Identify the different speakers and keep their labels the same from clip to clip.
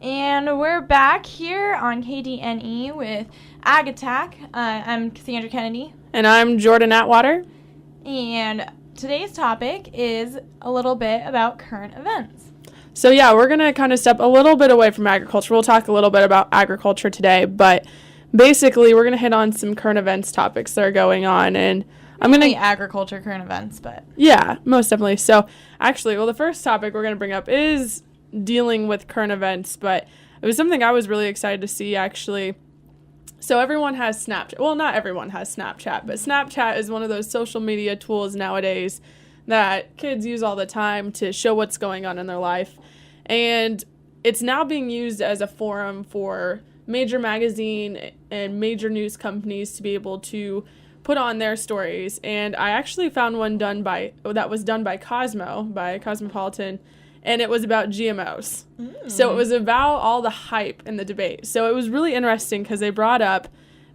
Speaker 1: And we're back here on KDNE with Ag Attack. I'm Cassandra Kennedy.
Speaker 2: And I'm Jordyn Atwater.
Speaker 1: And today's topic is a little bit about current events.
Speaker 2: So yeah, we're going to kind of step a little bit away from agriculture. We'll talk a little bit about agriculture today, but basically we're going to hit on some current events topics that are going on. And I'm going to
Speaker 1: agriculture current events, but
Speaker 2: yeah, most definitely. So actually, the first topic we're going to bring up is dealing with current events, but it was something I was really excited to see, actually. So everyone has Snapchat. Well, not everyone has Snapchat, but Snapchat is one of those social media tools nowadays that kids use all the time to show what's going on in their life. And it's now being used as a forum for major magazine and major news companies to be able to put on their stories. And I actually found one that was done by Cosmopolitan, and it was about GMOs. So it was about all the hype in the debate. So it was really interesting because they brought up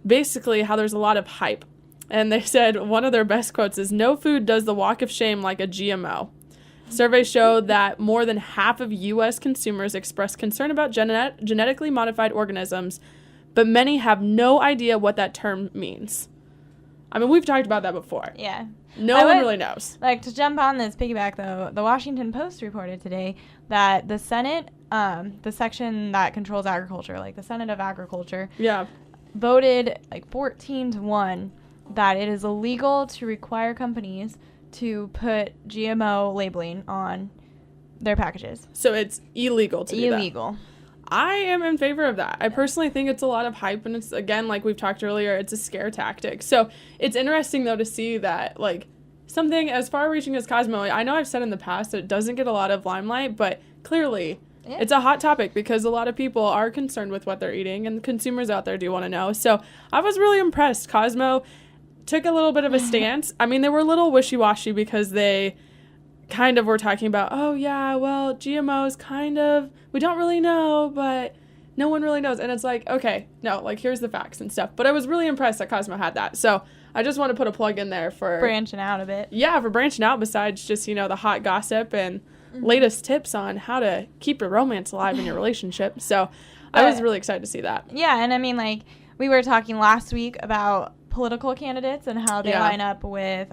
Speaker 2: basically how there's a lot of hype. And they said one of their best quotes is, "No food does the walk of shame like a GMO." Surveys show that more than half of U.S. consumers express concern about genetically modified organisms, but many have no idea what that term means. I mean, we've talked about that before.
Speaker 1: Yeah.
Speaker 2: No one really knows.
Speaker 1: Like, to jump on this piggyback, though, the Washington Post reported today that the Senate, the section that controls agriculture, like the Senate of Agriculture, voted like 14-1 that it is illegal to require companies to put GMO labeling on their packages.
Speaker 2: So it's illegal to do that.
Speaker 1: Illegal.
Speaker 2: I am in favor of that. I personally think it's a lot of hype, and it's, again, like we've talked earlier, it's a scare tactic. So it's interesting, though, to see that, like, something as far-reaching as Cosmo, I know I've said in the past that it doesn't get a lot of limelight, but clearly it's a hot topic because a lot of people are concerned with what they're eating, and consumers out there do want to know. So I was really impressed. Cosmo took a little bit of a stance. I mean, they were a little wishy-washy because they kind of were talking about, oh, yeah, well, GMOs kind of, we don't really know, but no one really knows. And it's like, okay, no, like, here's the facts and stuff. But I was really impressed that Cosmo had that. So I just want to put a plug in there for
Speaker 1: branching out a bit.
Speaker 2: Yeah, for branching out besides just, the hot gossip and latest tips on how to keep your romance alive in your relationship. So I was really excited to see that.
Speaker 1: Yeah, and I mean, like, we were talking last week about political candidates and how they line up with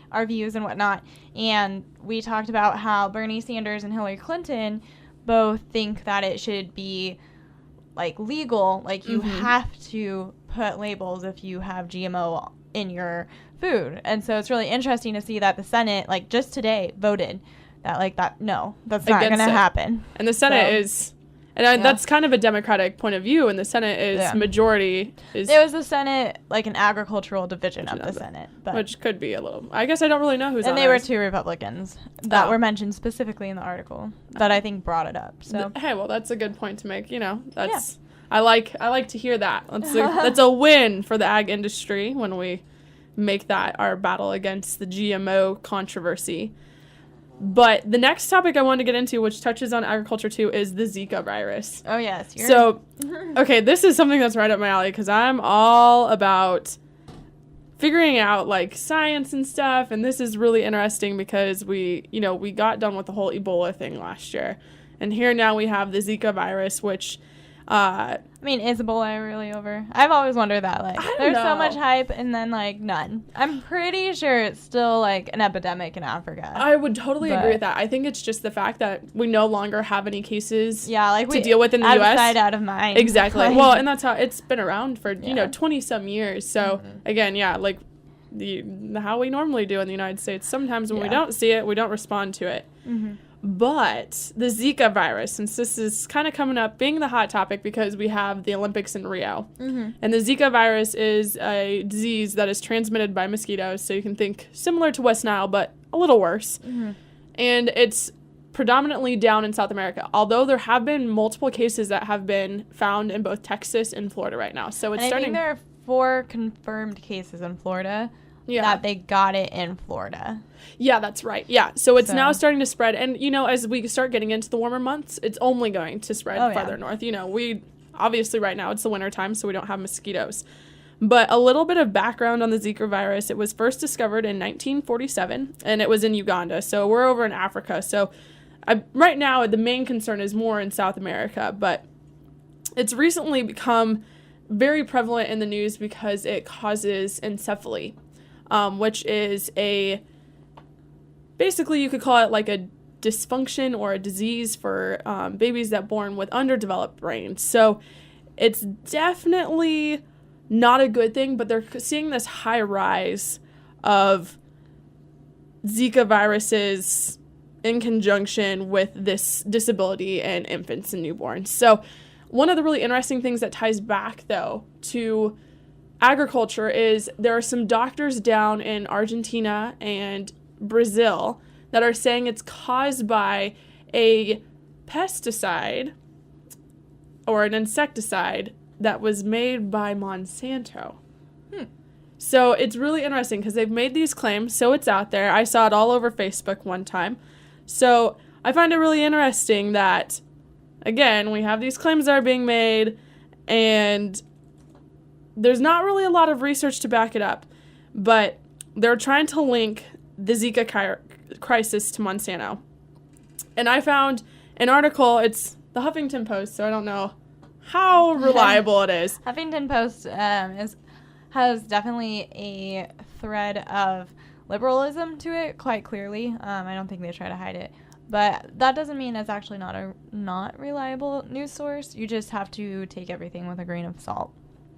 Speaker 1: our views and whatnot. And we talked about how Bernie Sanders and Hillary Clinton both think that it should be, like, legal. Like, you have to put labels if you have GMO in your food. And so it's really interesting to see that the Senate, like, just today voted that, like, that's not going to happen.
Speaker 2: And the Senate is... And that's kind of a Democratic point of view, and the Senate is majority. It
Speaker 1: was the Senate, like an agricultural division of the Senate. But
Speaker 2: which could be a little... I guess I don't really know who's on
Speaker 1: And they were two Republicans that were mentioned specifically in the article that I think brought it up. So
Speaker 2: hey, well, that's a good point to make. That's I like to hear that. That's a win for the ag industry when we make that our battle against the GMO controversy. But the next topic I wanted to get into, which touches on agriculture too, is the Zika virus.
Speaker 1: Oh, yes.
Speaker 2: Okay, this is something that's right up my alley because I'm all about figuring out, like, science and stuff. And this is really interesting because we got done with the whole Ebola thing last year. And here now we have the Zika virus, which...
Speaker 1: I mean, is Ebola really over? I've always wondered that. Like, there's so much hype and then, like, none. I'm pretty sure it's still, like, an epidemic in Africa.
Speaker 2: I would totally agree with that. I think it's just the fact that we no longer have any cases
Speaker 1: to
Speaker 2: deal with in the
Speaker 1: U.S.
Speaker 2: U.S.
Speaker 1: Out of sight, out of mind.
Speaker 2: Exactly. Well, and that's how it's been around for, 20-some years. So, again, like, how we normally do in the United States. Sometimes when we don't see it, we don't respond to it. But the Zika virus, since this is kind of coming up, being the hot topic because we have the Olympics in Rio. And the Zika virus is a disease that is transmitted by mosquitoes, so you can think similar to West Nile, but a little worse. And it's predominantly down in South America, although there have been multiple cases that have been found in both Texas and Florida right now. So it's starting...
Speaker 1: I think there are 4 confirmed cases in Florida. That they got it in Florida.
Speaker 2: Yeah, that's right. Yeah, so it's now starting to spread. And, as we start getting into the warmer months, it's only going to spread farther north. We obviously right now it's the winter time, so we don't have mosquitoes. But a little bit of background on the Zika virus. It was first discovered in 1947, and it was in Uganda. So we're over in Africa. So right now the main concern is more in South America, but it's recently become very prevalent in the news because it causes encephaly, which is basically you could call it like a dysfunction or a disease for babies that born with underdeveloped brains. So it's definitely not a good thing, but they're seeing this high rise of Zika viruses in conjunction with this disability in infants and newborns. So one of the really interesting things that ties back, though, to agriculture is there are some doctors down in Argentina and Brazil that are saying it's caused by a pesticide or an insecticide that was made by Monsanto. So it's really interesting because they've made these claims, so it's out there. I saw it all over Facebook one time. So I find it really interesting that, again, we have these claims that are being made, and there's not really a lot of research to back it up, but they're trying to link the Zika crisis to Monsanto. And I found an article, it's the Huffington Post, so I don't know how reliable it is.
Speaker 1: Huffington Post has definitely a thread of liberalism to it, quite clearly. I don't think they try to hide it. But that doesn't mean it's actually not a not reliable news source. You just have to take everything with a grain of salt.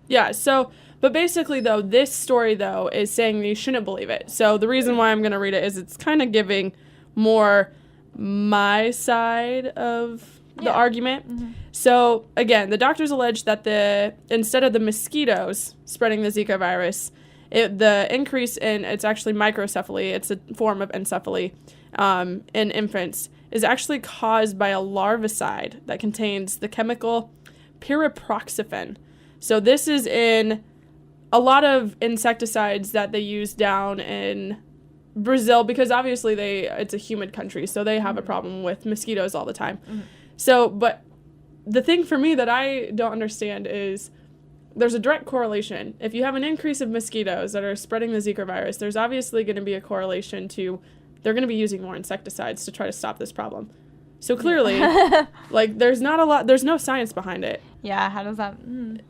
Speaker 2: Yeah, so, but basically, though, this story, though, is saying you shouldn't believe it. So the reason why I'm going to read it is it's kind of giving more my side of the argument. Mm-hmm. So, again, the doctors allege that instead of the mosquitoes spreading the Zika virus, the increase in, it's actually microcephaly, it's a form of encephaly in infants, is actually caused by a larvicide that contains the chemical pyriproxyfen. So this is in a lot of insecticides that they use down in Brazil because obviously it's a humid country, so they have a problem with mosquitoes all the time. Mm-hmm. So, but the thing for me that I don't understand is there's a direct correlation. If you have an increase of mosquitoes that are spreading the Zika virus, there's obviously going to be a correlation to they're going to be using more insecticides to try to stop this problem. So clearly, like there's no science behind it.
Speaker 1: Yeah, how does that?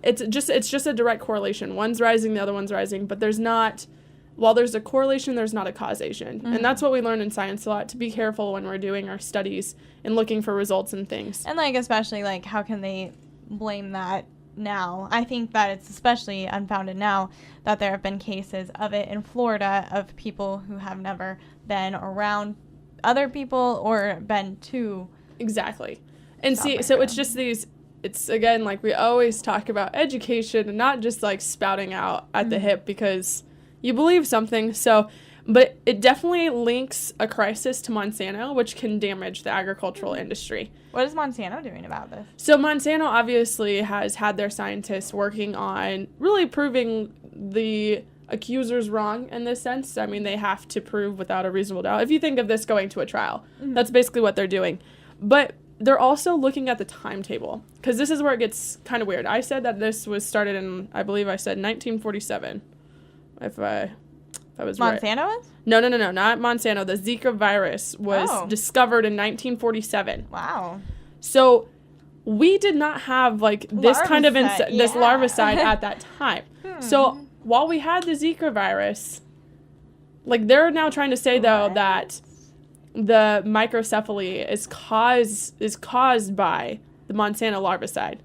Speaker 2: It's just a direct correlation. One's rising, the other one's rising, but while there's a correlation, there's not a causation. Mm-hmm. And that's what we learn in science a lot, to be careful when we're doing our studies and looking for results and things.
Speaker 1: And especially how can they blame that now? I think that it's especially unfounded now that there have been cases of it in Florida of people who have never been around other people or been to
Speaker 2: exactly. And see, so it's just it's again, like we always talk about education and not just spouting out at the hip because you believe something. So, but it definitely links a crisis to Monsanto, which can damage the agricultural industry.
Speaker 1: What is Monsanto doing about this?
Speaker 2: So Monsanto obviously has had their scientists working on really proving the accusers wrong in this sense. I mean, they have to prove without a reasonable doubt. If you think of this going to a trial, that's basically what they're doing. But they're also looking at the timetable because this is where it gets kind of weird. I said that this was started in, I believe I said 1947. If I was right.
Speaker 1: Monsanto was?
Speaker 2: No, not Monsanto. The Zika virus was discovered in 1947.
Speaker 1: Wow.
Speaker 2: So we did not have this kind of this larvicide at that time. So while we had the Zika virus, they're now trying to say though that the microcephaly is caused by the Monsanto larvicide.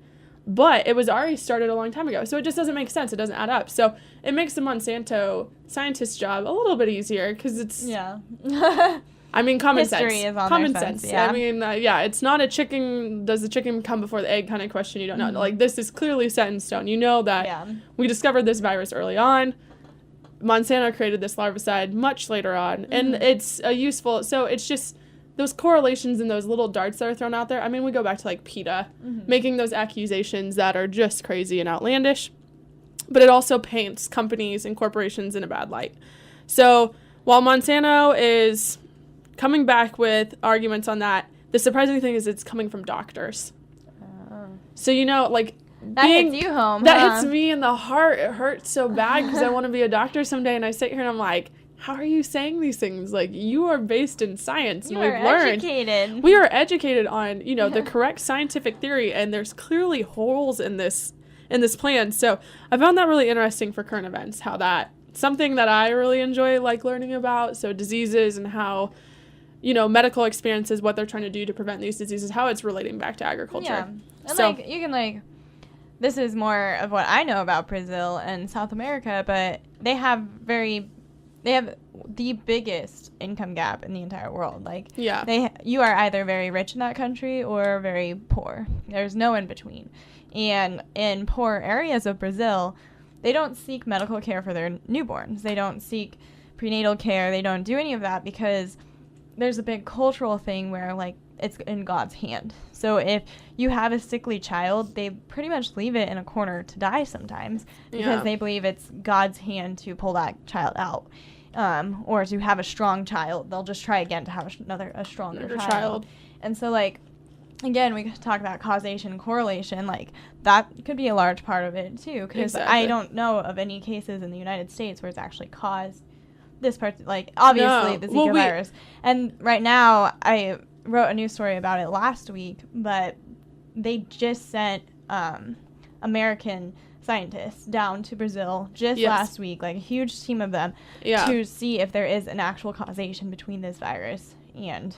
Speaker 2: But it was already started a long time ago, so it just doesn't make sense. It doesn't add up. So it makes the Monsanto scientist's job a little bit easier because it's...
Speaker 1: Yeah.
Speaker 2: I mean, common
Speaker 1: History
Speaker 2: sense.
Speaker 1: Is on
Speaker 2: common
Speaker 1: their
Speaker 2: sense.
Speaker 1: Yeah.
Speaker 2: I mean, it's not a chicken, does the chicken come before the egg kind of question. You don't know. This is clearly set in stone. You know that we discovered this virus early on. Monsanto created this larvicide much later on. And it's a useful... So it's just... Those correlations and those little darts that are thrown out there, I mean, we go back to PETA, making those accusations that are just crazy and outlandish, but it also paints companies and corporations in a bad light. So while Monsanto is coming back with arguments on that, the surprising thing is it's coming from doctors. So,
Speaker 1: that hits you home.
Speaker 2: That hits me in the heart. It hurts so bad because I want to be a doctor someday, and I sit here and I'm like, how are you saying these things? Like, you are based in science.
Speaker 1: You
Speaker 2: and
Speaker 1: are
Speaker 2: we've learned.
Speaker 1: educated.
Speaker 2: We are educated on, the correct scientific theory, and there's clearly holes in this plan. So I found that really interesting for current events, how that, something that I really enjoy, like, learning about. So diseases and how, medical experiences, what they're trying to do to prevent these diseases, how it's relating back to agriculture.
Speaker 1: Yeah. And, you can, this is more of what I know about Brazil and South America, but they have the biggest income gap in the entire world. You are either very rich in that country or very poor. There's no in between. And in poor areas of Brazil, they don't seek medical care for their newborns. They don't seek prenatal care. They don't do any of that because there's a big cultural thing where, it's in God's hand. So if you have a sickly child, they pretty much leave it in a corner to die sometimes because they believe it's God's hand to pull that child out. Or to have a strong child, they'll just try again to have a stronger child. And so, again, we talk about causation and correlation. That could be a large part of it, too, because I don't know of any cases in the United States where it's actually caused this part, obviously, the Zika virus. And right now, I wrote a news story about it last week, but they just sent American scientists down to Brazil last week, a huge team of them, to see if there is an actual causation between this virus and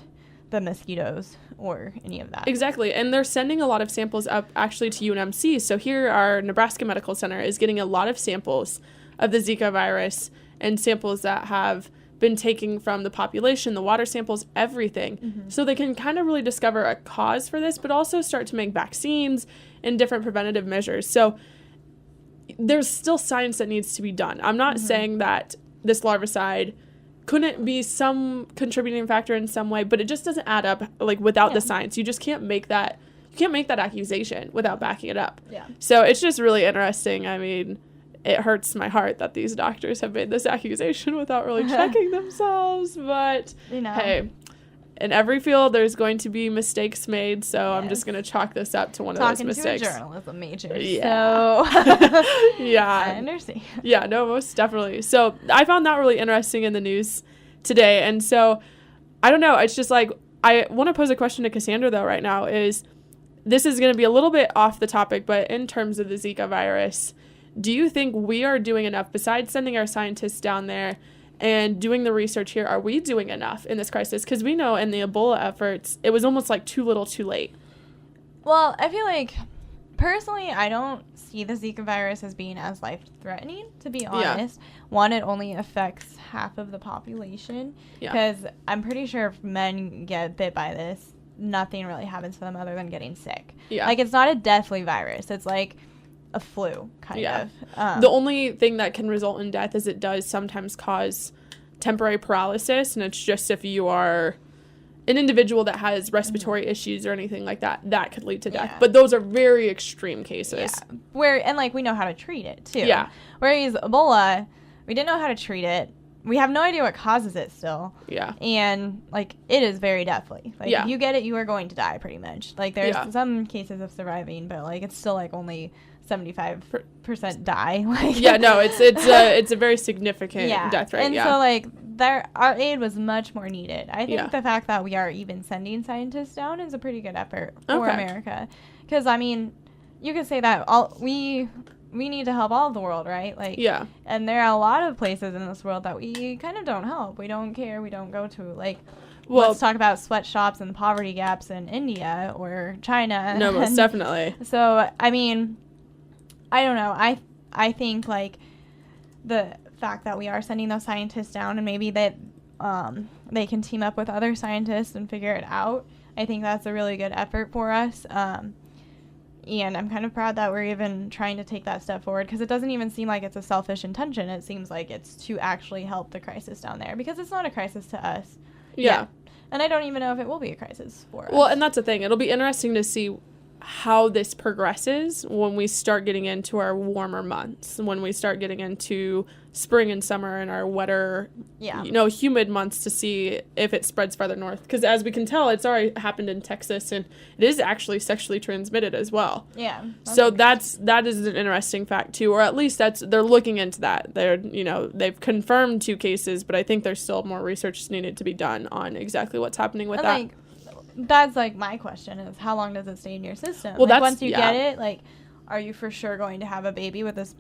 Speaker 1: the mosquitoes or any of that.
Speaker 2: Exactly. And they're sending a lot of samples up actually to UNMC. So here our Nebraska Medical Center is getting a lot of samples of the Zika virus and samples that have been taken from the population, the water samples, everything. Mm-hmm. So they can kind of really discover a cause for this, but also start to make vaccines and different preventative measures. So there's still science that needs to be done. I'm not saying that this larvicide couldn't be some contributing factor in some way, but it just doesn't add up without the science. You just can't make that accusation without backing it up.
Speaker 1: Yeah.
Speaker 2: So it's just really interesting. I mean, it hurts my heart that these doctors have made this accusation without really checking themselves. But hey, in every field, there's going to be mistakes made. So I'm just going to chalk this up to one of those mistakes.
Speaker 1: Talking to a journalism major.
Speaker 2: Yeah.
Speaker 1: So
Speaker 2: yeah.
Speaker 1: I understand.
Speaker 2: Yeah, no, most definitely. So I found that really interesting in the news today. And so I don't know. It's just I want to pose a question to Cassandra, though, right now. This is going to be a little bit off the topic, but in terms of the Zika virus, do you think we are doing enough, besides sending our scientists down there and doing the research here, are we doing enough in this crisis? Because we know in the Ebola efforts, it was almost too little too late.
Speaker 1: Well, I feel personally, I don't see the Zika virus as being as life-threatening, to be honest. Yeah. One, it only affects half of the population. Because I'm pretty sure if men get bit by this, nothing really happens to them other than getting sick. Yeah. It's not a deathly virus. It's a flu, kind of.
Speaker 2: The only thing that can result in death is it does sometimes cause temporary paralysis, and it's just if you are an individual that has respiratory issues or anything like that, that could lead to death. Yeah. But those are very extreme cases.
Speaker 1: Yeah. We know how to treat it, too.
Speaker 2: Yeah.
Speaker 1: Whereas Ebola, we didn't know how to treat it. We have no idea what causes it still.
Speaker 2: Yeah.
Speaker 1: And, it is very deathly. If you get it, you are going to die, pretty much. There's some cases of surviving, but, it's still, only 75% die.
Speaker 2: It's a very significant death rate.
Speaker 1: And so our aid was much more needed. I think the fact that we are even sending scientists down is a pretty good effort for America, because you could say that we need to help all of the world, right? And there are a lot of places in this world that we kind of don't help. We don't care. We don't go to let's talk about sweatshops and poverty gaps in India or China.
Speaker 2: No, most definitely.
Speaker 1: So I don't know. I think the fact that we are sending those scientists down, and maybe that they can team up with other scientists and figure it out. I think that's a really good effort for us. And I'm kind of proud that we're even trying to take that step forward, because it doesn't even seem like it's a selfish intention. It seems like it's to actually help the crisis down there, because it's not a crisis to us.
Speaker 2: Yeah.
Speaker 1: And I don't even know if it will be a crisis for us.
Speaker 2: Well, and that's the thing. It'll be interesting to see how this progresses when we start getting into our warmer months, when we start getting into spring and summer and our wetter, humid months to see if it spreads farther north. Because as we can tell, it's already happened in Texas, and it is actually sexually transmitted as well.
Speaker 1: Yeah.
Speaker 2: So that is an interesting fact too, or at least they're looking into that. They've confirmed 2 cases, but I think there's still more research needed to be done on exactly what's happening with that.
Speaker 1: That's my question is, how long does it stay in your system?
Speaker 2: Well,
Speaker 1: once you get it, are you for sure going to have a baby with this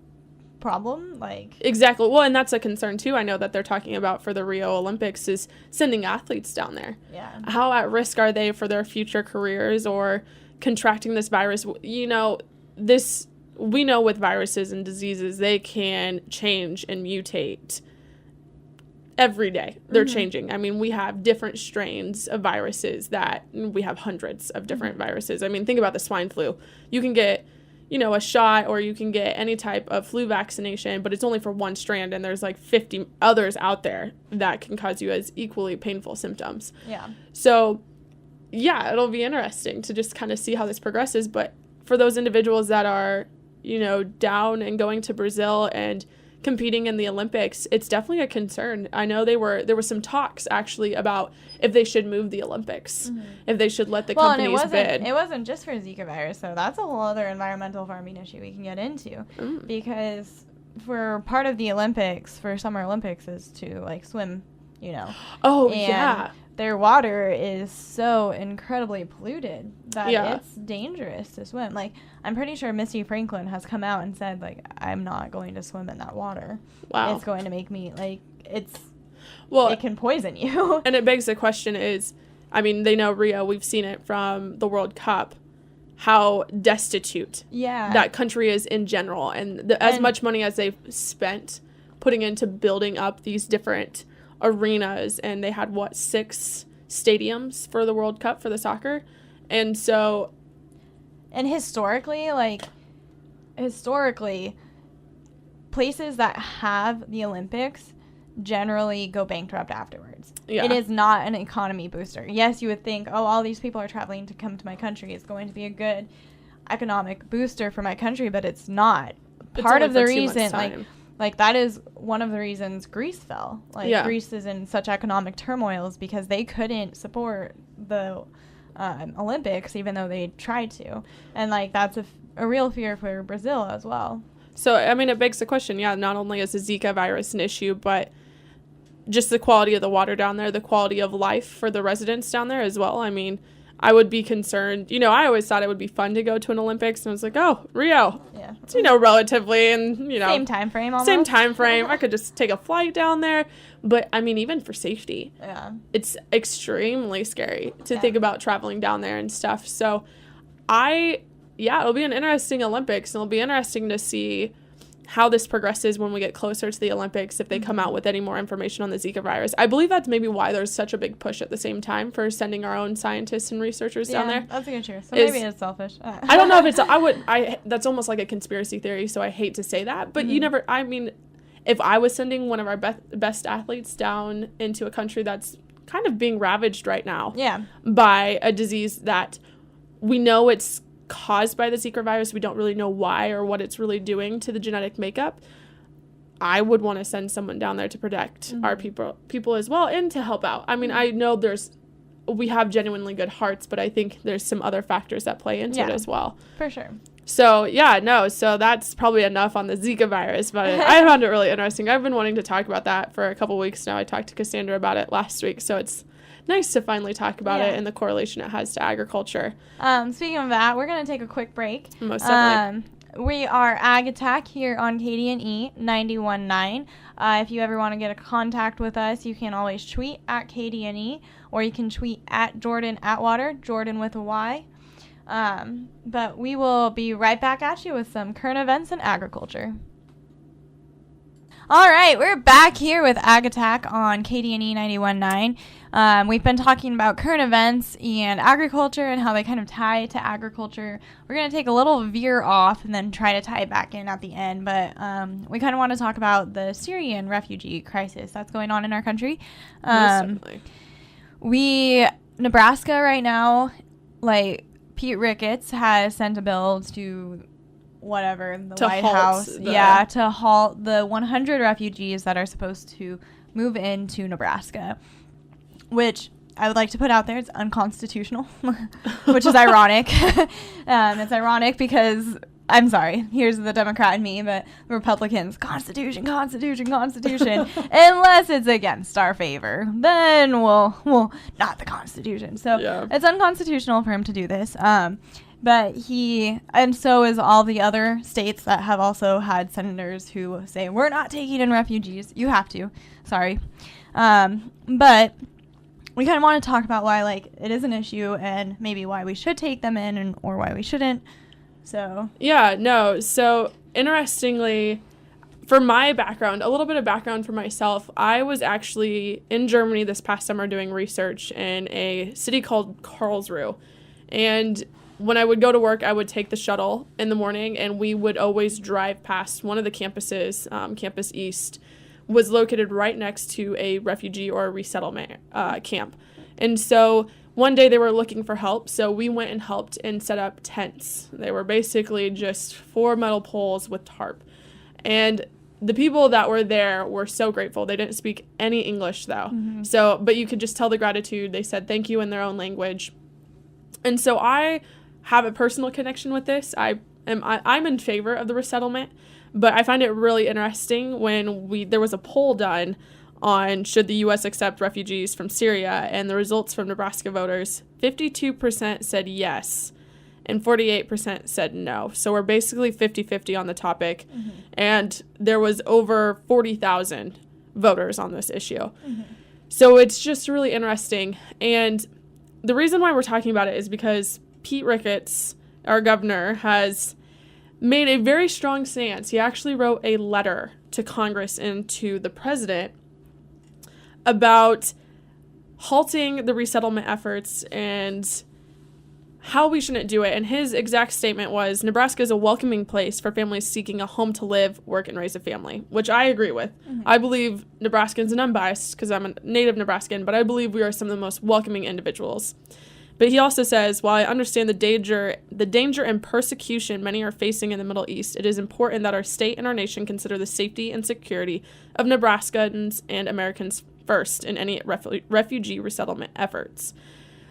Speaker 1: problem?
Speaker 2: Exactly. Well, and that's a concern too. I know that they're talking about for the Rio Olympics is sending athletes down there.
Speaker 1: Yeah.
Speaker 2: How at risk are they for their future careers or contracting this virus? We know with viruses and diseases, they can change and mutate every day. They're changing. I mean, we have different strains of viruses we have hundreds of different viruses. I mean, think about the swine flu. You can get a shot, or you can get any type of flu vaccination, but it's only for one strand, and there's 50 others out there that can cause you as equally painful symptoms.
Speaker 1: Yeah.
Speaker 2: So, yeah, it'll be interesting to just kind of see how this progresses. But for those individuals that are, down and going to Brazil and competing in the Olympics, it's definitely a concern. I know there were some talks actually about if they should move the Olympics, if they should let the companies bid.
Speaker 1: It wasn't just for Zika virus, so that's a whole other environmental farming issue we can get into, because for part of the Olympics, for Summer Olympics, is to swim,
Speaker 2: Oh,
Speaker 1: and
Speaker 2: yeah.
Speaker 1: Their water is so incredibly polluted that it's dangerous to swim. I'm pretty sure Missy Franklin has come out and said, I'm not going to swim in that water.
Speaker 2: Wow.
Speaker 1: It's going to make me, it can poison you.
Speaker 2: And it begs the question is, I mean, they know Rio, we've seen it from the World Cup, how destitute that country is in general. And as much money as they've spent putting into building up these different arenas, and they had 6 stadiums for the World Cup for the soccer. And so
Speaker 1: historically places that have the Olympics generally go bankrupt afterwards. It is not an economy booster. Yes, you would think, all these people are traveling to come to my country, it's going to be a good economic booster for my country, but it's not. Part of the reason that is one of the reasons Greece fell. Greece is in such economic turmoil is because they couldn't support the Olympics, even though they tried to. And, that's a real fear for Brazil as well.
Speaker 2: So, I mean, it begs the question, not only is the Zika virus an issue, but just the quality of the water down there, the quality of life for the residents down there as well. I mean, I would be concerned. I always thought it would be fun to go to an Olympics, and I was like, oh, Rio. Yeah. It's, relatively, and,
Speaker 1: Same time frame almost.
Speaker 2: Same time frame. I could just take a flight down there. But, I mean, even for safety.
Speaker 1: Yeah.
Speaker 2: It's extremely scary to think about traveling down there and stuff. So, it'll be an interesting Olympics, and it'll be interesting to see how this progresses when we get closer to the Olympics, if they come out with any more information on the Zika virus. I believe that's maybe why there's such a big push at the same time for sending our own scientists and researchers down there.
Speaker 1: That's a good choice. So maybe it's selfish.
Speaker 2: I don't know if it's, that's almost like a conspiracy theory, so I hate to say that, but if I was sending one of our best athletes down into a country that's kind of being ravaged right now by a disease that we know it's caused by the Zika virus, we don't really know why or what it's really doing to the genetic makeup, I would want to send someone down there to protect our people as well, and to help out. I mean, I know we have genuinely good hearts, but I think there's some other factors that play into it as well.
Speaker 1: For sure.
Speaker 2: So, so that's probably enough on the Zika virus, but I found it really interesting. I've been wanting to talk about that for a couple weeks now. I talked to Cassandra about it last week, so it's nice to finally talk about it and the correlation it has to agriculture.
Speaker 1: Speaking of that, we're going to take a quick break.
Speaker 2: Most definitely.
Speaker 1: We are Ag Attack here on KDNE 91.9. If you ever want to get a contact with us, you can always tweet at KDNE, or you can tweet at Jordyn Atwater, Jordyn with a Y. But we will be right back at you with some current events in agriculture. All right, we're back here with Ag Attack on KDNE 91.9. We've been talking about current events and agriculture and how they kind of tie to agriculture. We're going to take a little veer off and then try to tie it back in at the end. But we kind of want to talk about the Syrian refugee crisis that's going on in our country. Nebraska right now, Pete Ricketts has sent a bill to whatever, the White House. To halt the 100 refugees that are supposed to move into Nebraska, which I would like to put out there, it's unconstitutional, which is ironic. It's ironic because, I'm sorry, here's the Democrat in me, but Republicans, Constitution, unless it's against our favor, then we'll not the Constitution. So it's unconstitutional for him to do this. But and so is all the other states that have also had senators who say, we're not taking in refugees. You have to. Sorry. But we kind of want to talk about why, like, it is an issue and maybe why we should take them in or why we shouldn't. So. Yeah, no. So, interestingly, for my background, a little bit of background for myself, I was actually in Germany this past summer doing research in a city called Karlsruhe. And when I would go to work, I would take the shuttle in the morning, and we would always drive past one of the campuses, Campus East, was located right next to a refugee or a resettlement camp. And so one day they were looking for help, so we went and helped and set up tents. They were basically just 4 metal poles with tarp. And the people that were there were so grateful. They didn't speak any English, though. Mm-hmm. But you could just tell the gratitude. They said thank you in their own language. And so I have a personal connection with this. I'm in favor of the resettlement, but I find it really interesting when there was a poll done on should the U.S. accept refugees from Syria, and the results from Nebraska voters, 52% said yes, and 48% said no. So we're basically 50-50 on the topic, mm-hmm. and there was over 40,000 voters on this issue. Mm-hmm. So it's just really interesting, and the reason why we're talking about it is because Pete Ricketts, our governor, has made a very strong stance. He actually wrote a letter to Congress and to the president about halting the resettlement efforts and how we shouldn't do it. And his exact statement was, Nebraska is a welcoming place for families seeking a home to live, work, and raise a family, which I agree with. Mm-hmm. I believe Nebraskans, and I'm biased because I'm a native Nebraskan, but I believe we are some of the most welcoming individuals. But he also says, while I understand the danger and persecution many are facing in the Middle East, it is important that our state and our nation consider the safety and security of Nebraskans and Americans first in any refugee resettlement efforts.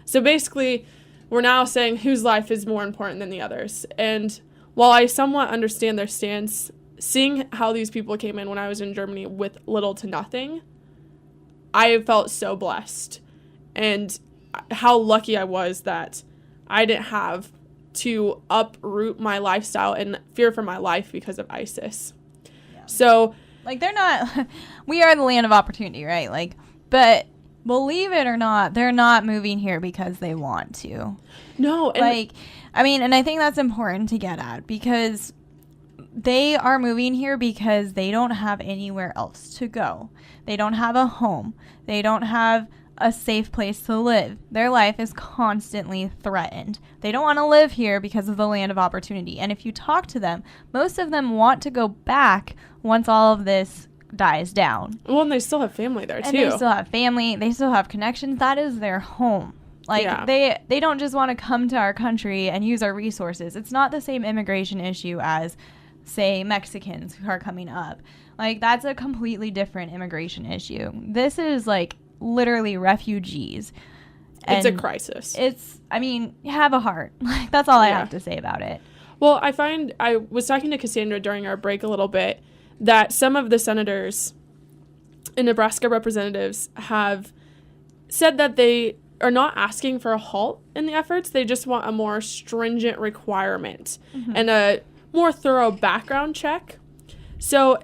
Speaker 1: So basically, we're now saying whose life is more important than the others. And while I somewhat understand their stance, seeing how these people came in when I was in Germany with little to nothing, I felt so blessed. And how lucky I was that I didn't have to uproot my lifestyle and fear for my life because of ISIS. Yeah. So, like, we are the land of opportunity, right? Like, but believe it or not, they're not moving here because they want to. No. And I think that's important to get at, because they are moving here because they don't have anywhere else to go. They don't have a home. They don't have a safe place to live. Their life is constantly threatened. They don't want to live here because of the land of opportunity. And if you talk to them, most of them want to go back once all of this dies down. Well, and they still have family there, too. And they still have family. They still have connections. That is their home. Like, yeah. They don't just want to come to our country and use our resources. It's not the same immigration issue as, say, Mexicans who are coming up. Like, that's a completely different immigration issue. This is, like, literally refugees. And it's a crisis. Have a heart. That's all I have to say about it. Well, I was talking to Cassandra during our break a little bit that some of the senators and Nebraska representatives have said that they are not asking for a halt in the efforts. They just want a more stringent requirement, mm-hmm. and a more thorough background check. So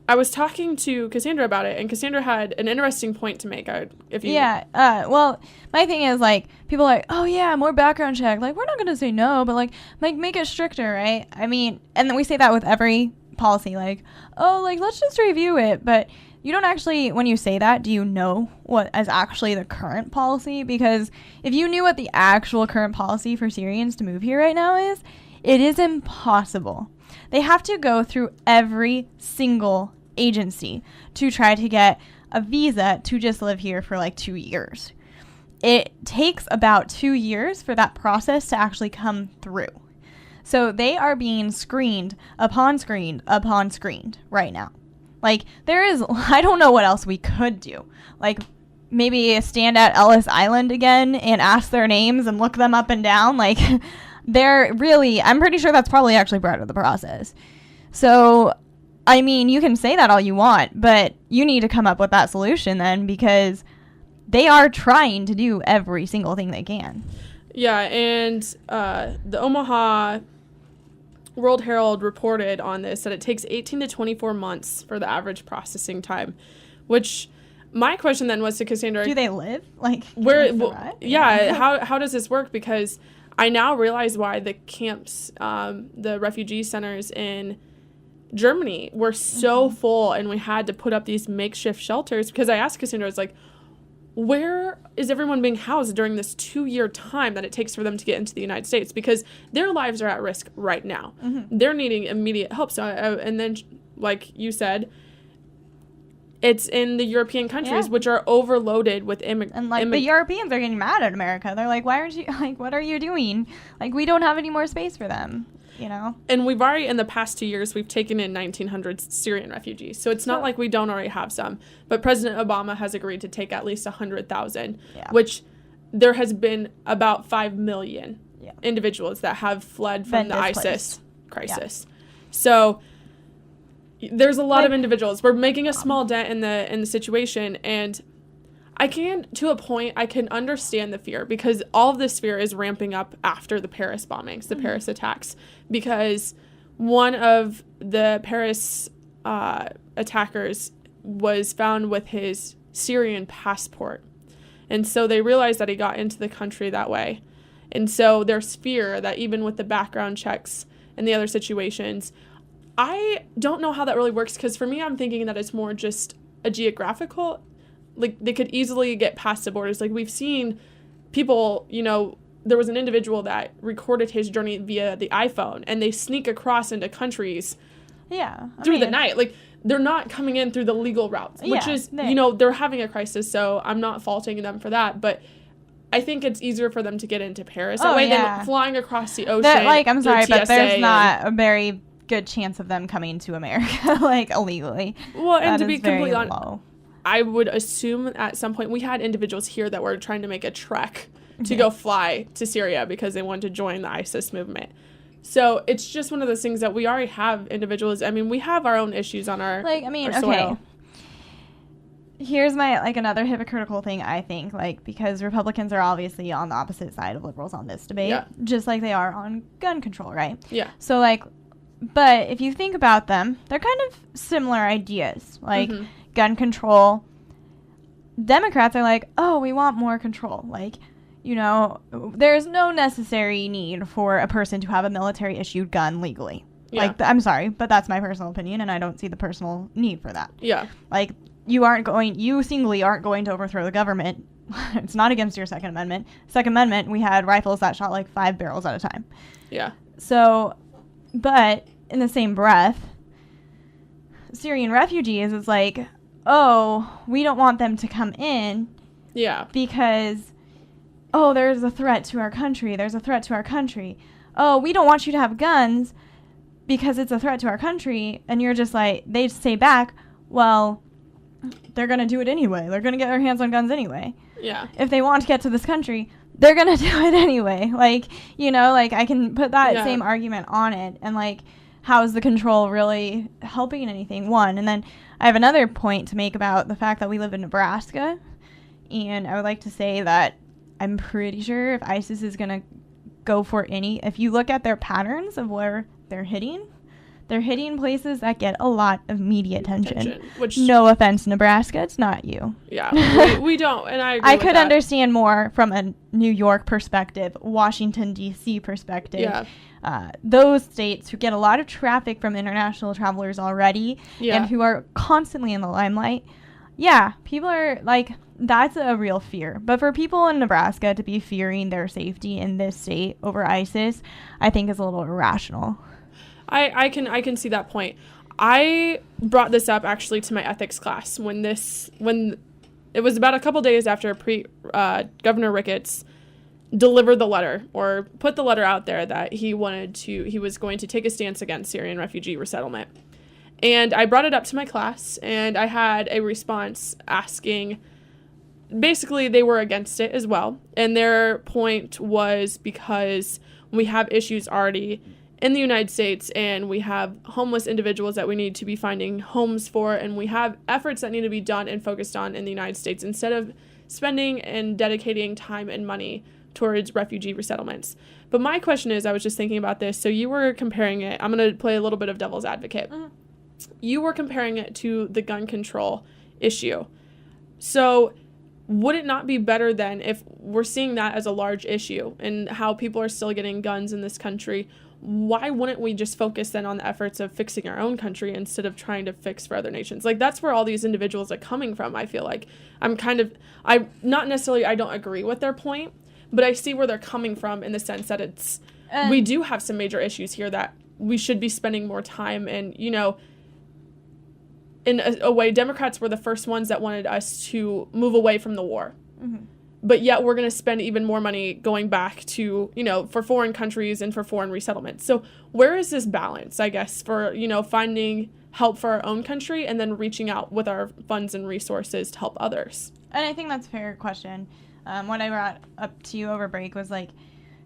Speaker 1: I was talking to Cassandra about it, and Cassandra had an interesting point to make. Well, my thing is, like, people are like, oh, yeah, more background check. Like, we're not going to say no, but, like, make it stricter, right? I mean, and then we say that with every policy, like, oh, like, let's just review it. But you don't actually, when you say that, do you know what is actually the current policy? Because if you knew what the actual current policy for Syrians to move here right now is, it is impossible. They have to go through every single agency to try to get a visa to just live here for like 2 years. It takes about 2 years for that process to actually come through. So they are being screened upon screened upon screened right now. Like, I don't know what else we could do. Like, maybe stand at Ellis Island again and ask their names and look them up and down. Like, I'm pretty sure that's probably actually part of the process. So, I mean, you can say that all you want, but you need to come up with that solution then, because they are trying to do every single thing they can.
Speaker 2: Yeah, and the Omaha World Herald reported on this that it takes 18 to 24 months for the average processing time, which my question then was to Cassandra.
Speaker 1: Do they live? Like,
Speaker 2: how does this work? Because I now realize why the camps, the refugee centers in Germany were so full, and we had to put up these makeshift shelters, because I asked Cassandra, I was like, where is everyone being housed during this 2-year time that it takes for them to get into the United States? Because their lives are at risk right now. They're needing immediate help. So, and then, like you said, it's in the European countries, which are overloaded with immigrants.
Speaker 1: And, like, the Europeans are getting mad at America. They're like, why aren't you, like, what are you doing? Like, we don't have any more space for them, you know? And
Speaker 2: we've already, in the past 2 years, we've taken in 1,900 Syrian refugees. So it's not like we don't already have some. But President Obama has agreed to take at least 100,000, which there has been about 5 million individuals that have fled from the ISIS crisis. So there's a lot of individuals. We're making a small dent in the situation, and I can understand the fear, because all of this fear is ramping up after the Paris bombings, the Paris attacks, because one of the Paris attackers was found with his Syrian passport. And so they realized that he got into the country that way. And so there's fear that even with the background checks and the other situations, I don't know how that really works, because for me, I'm thinking that it's more just a geographical, like, they could easily get past the borders. Like, we've seen people, you know, there was an individual that recorded his journey via the iPhone, and they sneak across into countries through the night. Like, they're not coming in through the legal routes, which is, you know, they're having a crisis, so I'm not faulting them for that, but I think it's easier for them to get into Paris that way than flying across the ocean.
Speaker 1: I'm sorry, but there's not a very good chance of them coming to America, like, illegally.
Speaker 2: Well, and to be completely honest, I would assume at some point we had individuals here that were trying to make a trek to go fly to Syria because they wanted to join the ISIS movement. So it's just one of those things that we already have individuals. I mean, we have our own issues on our soil.
Speaker 1: Here's my, like, another hypocritical thing, I think, like, because Republicans are obviously on the opposite side of liberals on this debate, just like they are on gun control, right?
Speaker 2: Yeah.
Speaker 1: So, like, but if you think about them, they're kind of similar ideas, like gun control. Democrats are like, oh, we want more control. Like, you know, there's no necessary need for a person to have a military-issued gun legally. Yeah. Like, I'm sorry, but that's my personal opinion, and I don't see the personal need for that.
Speaker 2: Yeah.
Speaker 1: Like, you singly aren't going to overthrow the government. It's not against your Second Amendment. Second Amendment, we had rifles that shot like 5 barrels at a time.
Speaker 2: Yeah.
Speaker 1: So, but in the same breath, Syrian refugees is like, oh, we don't want them to come in.
Speaker 2: Yeah.
Speaker 1: Because, oh, there's a threat to our country. There's a threat to our country. Oh, we don't want you to have guns because it's a threat to our country. And you're just like, they say back, well, they're going to do it anyway. They're going to get their hands on guns anyway.
Speaker 2: Yeah.
Speaker 1: If they want to get to this country, they're going to do it anyway. Like, you know, like, I can put that same argument on it. And, like, how is the control really helping anything? One. And then I have another point to make about the fact that we live in Nebraska. And I would like to say that I'm pretty sure if ISIS is going to go for if you look at their patterns of where they're hitting places that get a lot of media attention. Which, no offense, Nebraska, it's not you.
Speaker 2: Yeah, we don't, and I agree
Speaker 1: I could understand more from a New York perspective, Washington, D.C. perspective.
Speaker 2: Yeah.
Speaker 1: Those states who get a lot of traffic from international travelers already and who are constantly in the limelight. Yeah, people are like, that's a real fear. But for people in Nebraska to be fearing their safety in this state over ISIS, I think is a little irrational.
Speaker 2: I can see that point. I brought this up actually to my ethics class when it was about a couple days after Governor Ricketts deliver the letter or put the letter out there that he was going to take a stance against Syrian refugee resettlement. And I brought it up to my class, and I had a response asking, basically they were against it as well. And their point was because we have issues already in the United States, and we have homeless individuals that we need to be finding homes for, and we have efforts that need to be done and focused on in the United States instead of spending and dedicating time and money towards refugee resettlements. But my question is, I was just thinking about this. So you were comparing it. I'm going to play a little bit of devil's advocate. Mm-hmm. You were comparing it to the gun control issue. So would it not be better then, if we're seeing that as a large issue and how people are still getting guns in this country, why wouldn't we just focus then on the efforts of fixing our own country instead of trying to fix for other nations? Like, that's where all these individuals are coming from. I feel like I don't agree with their point, but I see where they're coming from in the sense that we do have some major issues here that we should be spending more time. And, you know, in a way, Democrats were the first ones that wanted us to move away from the war. Mm-hmm. But yet we're going to spend even more money going back to, you know, for foreign countries and for foreign resettlements. So where is this balance, I guess, for, you know, finding help for our own country and then reaching out with our funds and resources to help others?
Speaker 1: And I think that's a fair question. What I brought up to you over break was, like,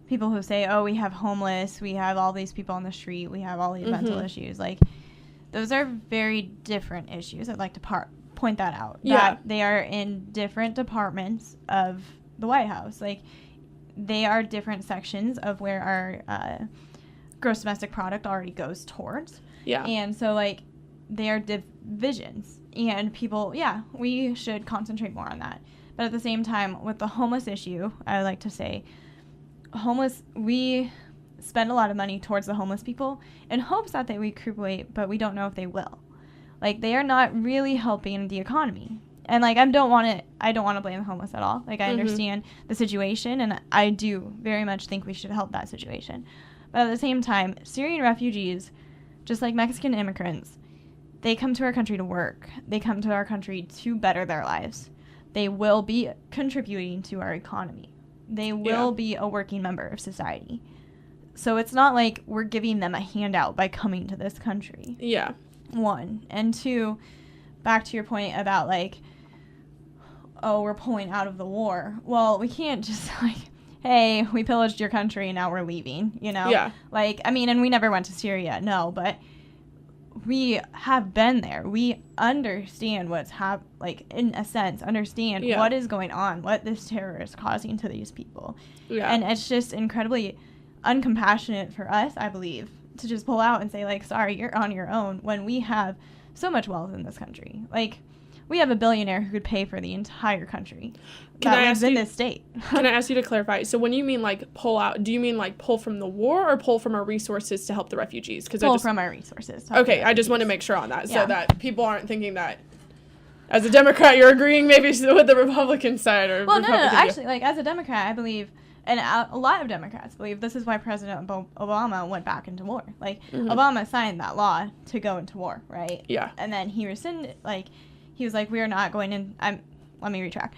Speaker 1: people who say, oh, we have homeless, we have all these people on the street, we have all these mm-hmm. mental issues. Like, those are very different issues. I'd like to point that out.
Speaker 2: Yeah.
Speaker 1: That they are in different departments of the White House. Like, they are different sections of where our gross domestic product already goes towards.
Speaker 2: Yeah.
Speaker 1: And so, like, they are divisions. And people, yeah, we should concentrate more on that. But at the same time, with the homeless issue, I would like to say, we spend a lot of money towards the homeless people in hopes that they recuperate, but we don't know if they will. Like, they are not really helping the economy. And, like, I don't want to blame the homeless at all. Like, I mm-hmm. understand the situation, and I do very much think we should help that situation. But at the same time, Syrian refugees, just like Mexican immigrants, they come to our country to work. They come to our country to better their lives. They will be contributing to our economy. They will be a working member of society. So it's not like we're giving them a handout by coming to this country.
Speaker 2: Yeah.
Speaker 1: One. And two, back to your point about, like, oh, we're pulling out of the war. Well, we can't just, like, hey, we pillaged your country and now we're leaving, you know?
Speaker 2: Yeah.
Speaker 1: Like, I mean, and we never went to Syria, no, but we have been there. We understand what's in a sense, understand what is going on, what this terror is causing to these people. Yeah. And it's just incredibly uncompassionate for us, I believe, to just pull out and say, like, sorry, you're on your own, when we have so much wealth in this country. Like, we have a billionaire who could pay for the entire country that lives in this state.
Speaker 2: Can I ask you to clarify? So when you mean, like, pull out, do you mean, like, pull from the war or pull from our resources to help the refugees?
Speaker 1: Pull from our resources.
Speaker 2: Okay, I just want to make sure on that so that people aren't thinking that as a Democrat you're agreeing maybe with the Republican side. Or
Speaker 1: well, no, actually, like, as a Democrat, I believe, and a lot of Democrats believe, this is why President Obama went back into war. Like, mm-hmm. Obama signed that law to go into war, right?
Speaker 2: Yeah.
Speaker 1: And then he rescinded, like, he was like, we are not going in. Let me retract.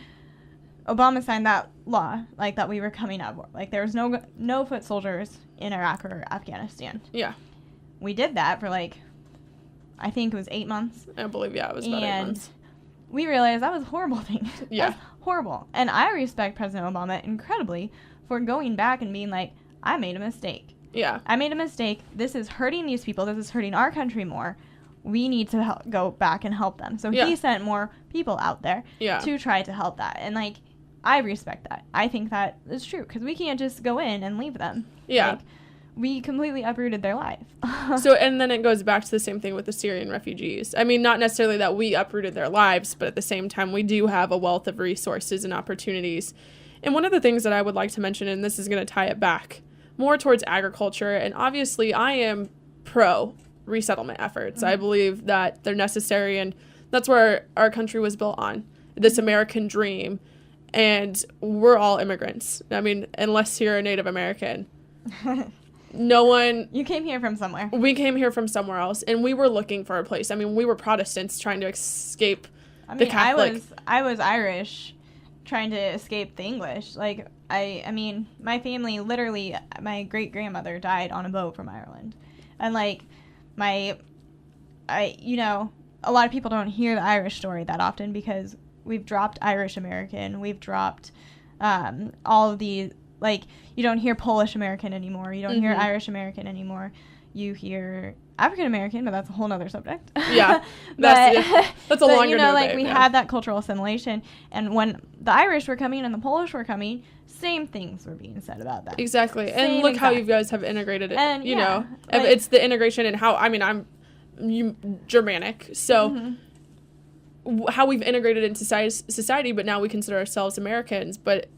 Speaker 1: Obama signed that law, like, that we were coming out of war. Like, there was no foot soldiers in Iraq or Afghanistan.
Speaker 2: Yeah.
Speaker 1: We did that for, like, I think it was 8 months.
Speaker 2: I believe, it was about 8 months.
Speaker 1: We realized that was a horrible thing.
Speaker 2: Yeah.
Speaker 1: That's horrible. And I respect President Obama incredibly for going back and being like, I made a mistake.
Speaker 2: Yeah.
Speaker 1: I made a mistake. This is hurting these people. This is hurting our country more. We need to go back and help them. So he sent more people out there to try to help that. And, like, I respect that. I think that is true because we can't just go in and leave them.
Speaker 2: Yeah.
Speaker 1: Like, we completely uprooted their life.
Speaker 2: So, and then it goes back to the same thing with the Syrian refugees. I mean, not necessarily that we uprooted their lives, but at the same time, we do have a wealth of resources and opportunities. And one of the things that I would like to mention, and this is going to tie it back more towards agriculture, and obviously I am pro resettlement efforts. Mm-hmm. I believe that they're necessary, and that's where our country was built on, this American dream. And we're all immigrants. I mean, unless you're a Native American. No one...
Speaker 1: You came here from somewhere.
Speaker 2: We came here from somewhere else, and we were looking for a place. I mean, we were Protestants trying to escape the Catholic...
Speaker 1: I was Irish trying to escape the English. Like, I mean, my family, literally, my great-grandmother died on a boat from Ireland. And, like, you know, a lot of people don't hear the Irish story that often because we've dropped Irish American. We've dropped all of the, like, you don't hear Polish American anymore. You don't hear Irish American anymore. You hear African American, but that's a whole nother subject.
Speaker 2: Yeah, that's a longer
Speaker 1: you know, like,
Speaker 2: debate,
Speaker 1: we had that cultural assimilation. And when the Irish were coming and the Polish were coming, same things were being said about that.
Speaker 2: Exactly. And look how you guys have integrated it. And, you know, like, it's the integration and how, I mean, I'm Germanic, so how we've integrated into society, but now we consider ourselves Americans. But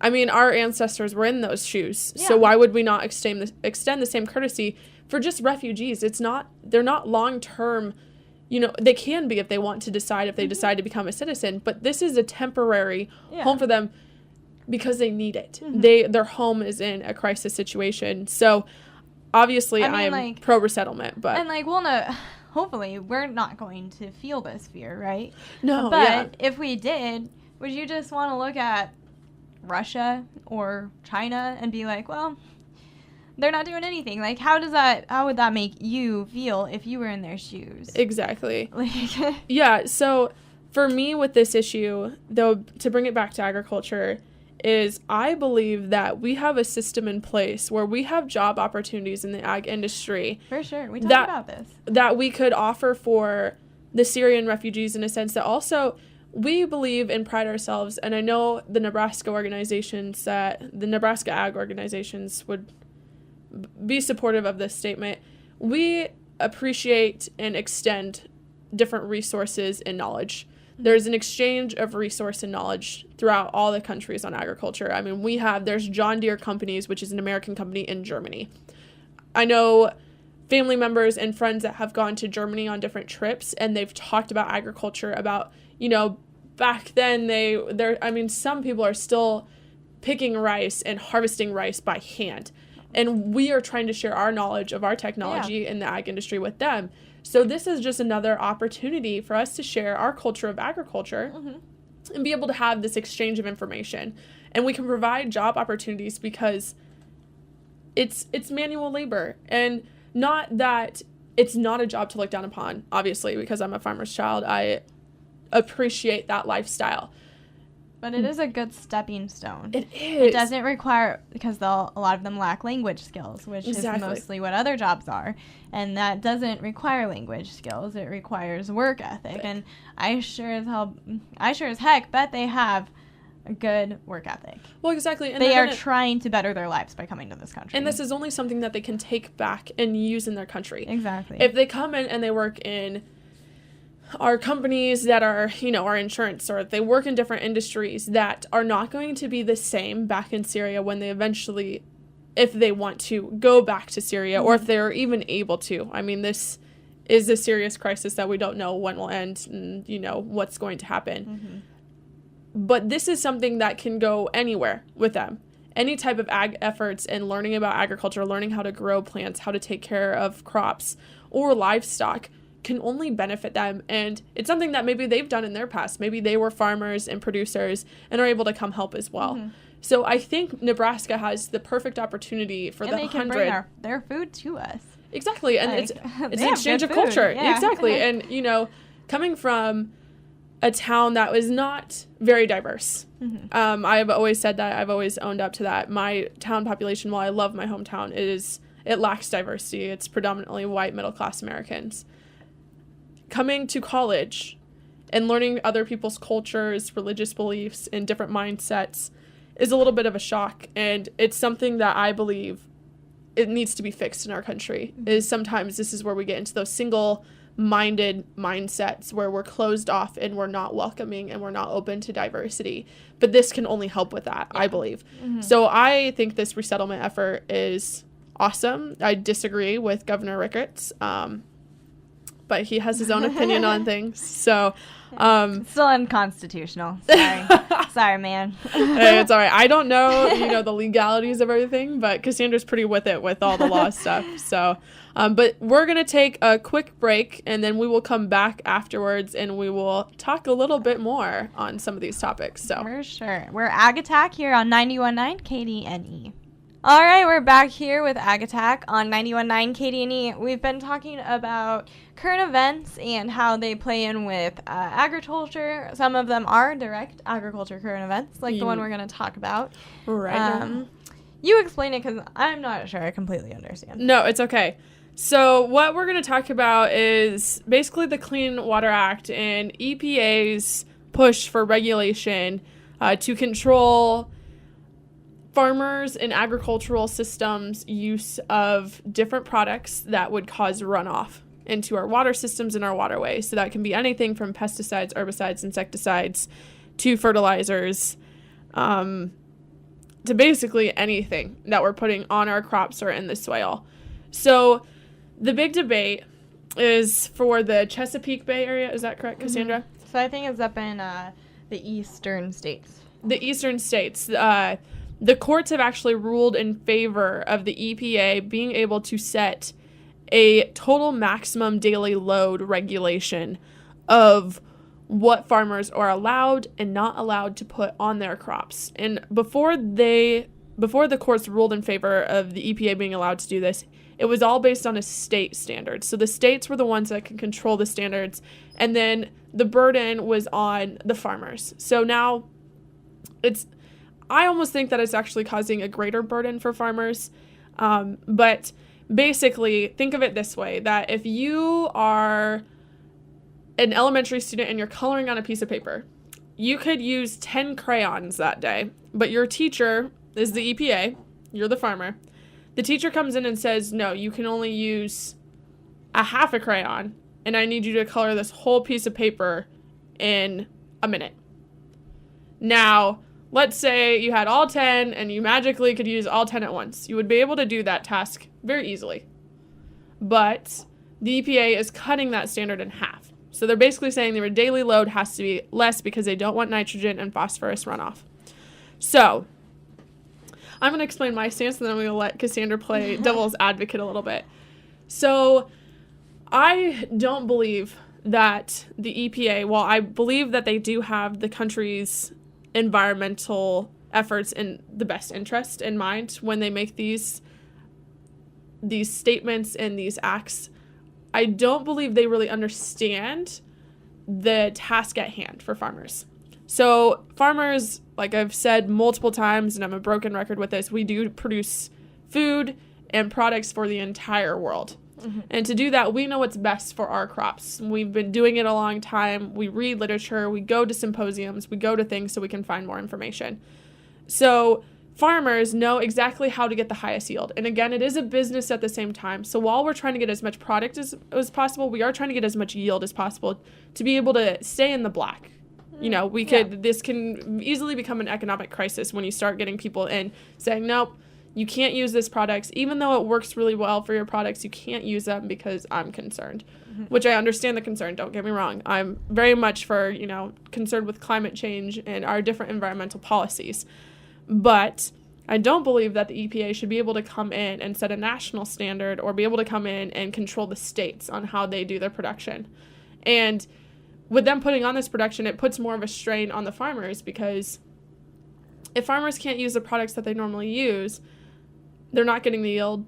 Speaker 2: I mean, our ancestors were in those shoes, so why would we not extend the same courtesy for just refugees? They're not long-term, you know, they can be if they want to decide, if they decide to become a citizen, but this is a temporary home for them because they need it. Their home is in a crisis situation. So obviously I'm like, pro-resettlement, but...
Speaker 1: And, like, we'll know... Hopefully, we're not going to feel this fear, right?
Speaker 2: No,
Speaker 1: but if we did, would you just want to look at Russia or China and be like, well, they're not doing anything? Like, how would that make you feel if you were in their shoes?
Speaker 2: Exactly. Yeah, so for me with this issue, though, to bring it back to agriculture, is I believe that we have a system in place where we have job opportunities in the ag industry.
Speaker 1: For sure. We talked about this.
Speaker 2: That we could offer for the Syrian refugees in a sense that also we believe and pride ourselves, and I know the Nebraska ag organizations would be supportive of this statement. We appreciate and extend different resources and knowledge. There's an exchange of resource and knowledge throughout all the countries on agriculture. I mean, there's John Deere Companies, which is an American company in Germany. I know family members and friends that have gone to Germany on different trips, and they've talked about agriculture, about, you know, back then some people are still picking rice and harvesting rice by hand. And we are trying to share our knowledge of our technology in the ag industry with them. So this is just another opportunity for us to share our culture of agriculture and be able to have this exchange of information. And we can provide job opportunities because it's manual labor. And not that it's not a job to look down upon, obviously, because I'm a farmer's child. I appreciate that lifestyle.
Speaker 1: But it is a good stepping stone.
Speaker 2: It is.
Speaker 1: It doesn't require, because a lot of them lack language skills, which is mostly what other jobs are. And that doesn't require language skills. It requires work ethic. And I sure as heck bet they have a good work ethic.
Speaker 2: Well, exactly. And
Speaker 1: they are trying to better their lives by coming to this country.
Speaker 2: And this is only something that they can take back and use in their country.
Speaker 1: Exactly.
Speaker 2: If they come in and they work in our companies that are, you know, our insurance, or they work in different industries that are not going to be the same back in Syria when they eventually, if they want to go back to Syria, or if they're even able to. I mean, this is a serious crisis that we don't know when will end and, you know, what's going to happen. But this is something that can go anywhere with them. Any type of ag efforts and learning about agriculture, learning how to grow plants, how to take care of crops or livestock can only benefit them. And it's something that maybe they've done in their past. Maybe they were farmers and producers and are able to come help as well. So I think Nebraska has the perfect opportunity for
Speaker 1: and they can bring their food to us.
Speaker 2: Exactly. And it's an exchange of culture. Yeah. Exactly. And, you know, coming from a town that was not very diverse. I've always said that. I've always owned up to that. My town population, while I love my hometown, it lacks diversity. It's predominantly white middle-class Americans. Coming to college and learning other people's cultures, religious beliefs, and different mindsets is a little bit of a shock. And it's something that I believe it needs to be fixed in our country. Is sometimes this is where we get into those single-minded mindsets where we're closed off and we're not welcoming and we're not open to diversity. But this can only help with that, I believe. So I think this resettlement effort is awesome. I disagree with Governor Ricketts. But he has his own opinion on things. So,
Speaker 1: still unconstitutional. Sorry. Sorry, man.
Speaker 2: Hey, it's all right. I don't know, the legalities of everything, but Cassandra's pretty with it with all the law stuff. So, but we're going to take a quick break, and then we will come back afterwards, and we will talk a little bit more on some of these topics. So
Speaker 1: for sure. We're Ag Attack here on 91.9 KDNE. All right, we're back here with Ag Attack on 91.9 KDNE. We've been talking about current events and how they play in with agriculture. Some of them are direct agriculture current events, like the one we're going to talk about.
Speaker 2: Right.
Speaker 1: You explain it because I'm not sure I completely understand.
Speaker 2: No, it's okay. So what we're going to talk about is basically the Clean Water Act and EPA's push for regulation to control farmers and agricultural systems' use of different products that would cause runoff into our water systems and our waterways. So that can be anything from pesticides, herbicides, insecticides, to fertilizers, to basically anything that we're putting on our crops or in the soil. So the big debate is for the Chesapeake Bay area. Is that correct, Cassandra?
Speaker 1: Mm-hmm. So I think it's up in the eastern states.
Speaker 2: The eastern states. The courts have actually ruled in favor of the EPA being able to set a total maximum daily load regulation of what farmers are allowed and not allowed to put on their crops. And before the courts ruled in favor of the EPA being allowed to do this, it was all based on a state standard. So the states were the ones that can control the standards, and then the burden was on the farmers. So now I almost think that it's actually causing a greater burden for farmers. But basically, think of it this way, that if you are an elementary student and you're coloring on a piece of paper, you could use 10 crayons that day, but your teacher is the EPA, you're the farmer. The teacher comes in and says, no, you can only use a half a crayon, and I need you to color this whole piece of paper in a minute. Now, let's say you had all 10 and you magically could use all 10 at once. You would be able to do that task very easily. But the EPA is cutting that standard in half. So they're basically saying their daily load has to be less because they don't want nitrogen and phosphorus runoff. So I'm going to explain my stance, and then I'm going to let Cassandra play devil's advocate a little bit. So I don't believe that the EPA, while I believe that they do have the country's environmental efforts in the best interest in mind when they make these statements and these acts, I don't believe they really understand the task at hand for farmers. So farmers, like I've said multiple times, and I'm a broken record with this, we do produce food and products for the entire world. Mm-hmm. And to do that, we know what's best for our crops. We've been doing it a long time. We read literature. We go to symposiums. We go to things so we can find more information. So farmers know exactly how to get the highest yield. And again, it is a business at the same time. So while we're trying to get as much product as possible, we are trying to get as much yield as possible to be able to stay in the black. This can easily become an economic crisis when you start getting people in saying, nope, you can't use this products, even though it works really well for your products, you can't use them because I'm concerned, which I understand the concern. Don't get me wrong. I'm very much for, concerned with climate change and our different environmental policies. But I don't believe that the EPA should be able to come in and set a national standard or be able to come in and control the states on how they do their production. And with them putting on this production, it puts more of a strain on the farmers, because if farmers can't use the products that they normally use, they're not getting the yield,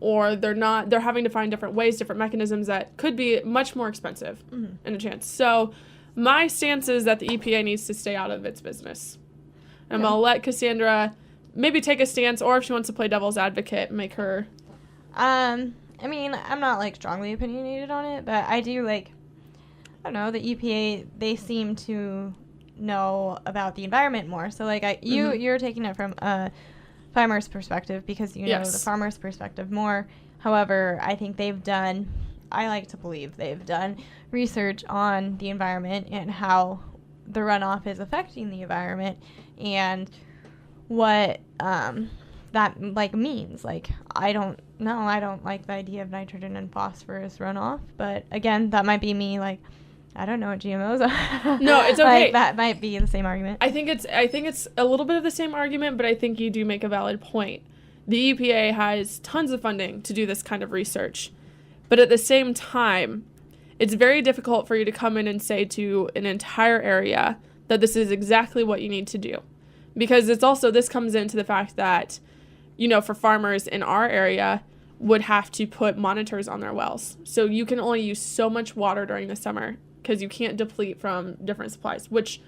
Speaker 2: or they're having to find different ways, different mechanisms that could be much more expensive in a chance. So my stance is that the EPA needs to stay out of its business. And I'll let Cassandra maybe take a stance, or if she wants to play devil's advocate, make her.
Speaker 1: I'm not strongly opinionated on it, but I do the EPA, they seem to know about the environment more. So you're taking it from a farmer's perspective because you know the farmer's perspective more. However, I think I like to believe they've done research on the environment and how the runoff is affecting the environment and what that means. I don't know. I don't like the idea of nitrogen and phosphorus runoff, but again, that might be me I don't know what GMOs are.
Speaker 2: No, it's okay.
Speaker 1: Like, that might be the same argument.
Speaker 2: I think it's a little bit of the same argument, but I think you do make a valid point. The EPA has tons of funding to do this kind of research. But at the same time, it's very difficult for you to come in and say to an entire area that this is exactly what you need to do. Because this comes into the fact that, for farmers in our area would have to put monitors on their wells. So you can only use so much water during the summer because you can't deplete from different supplies, which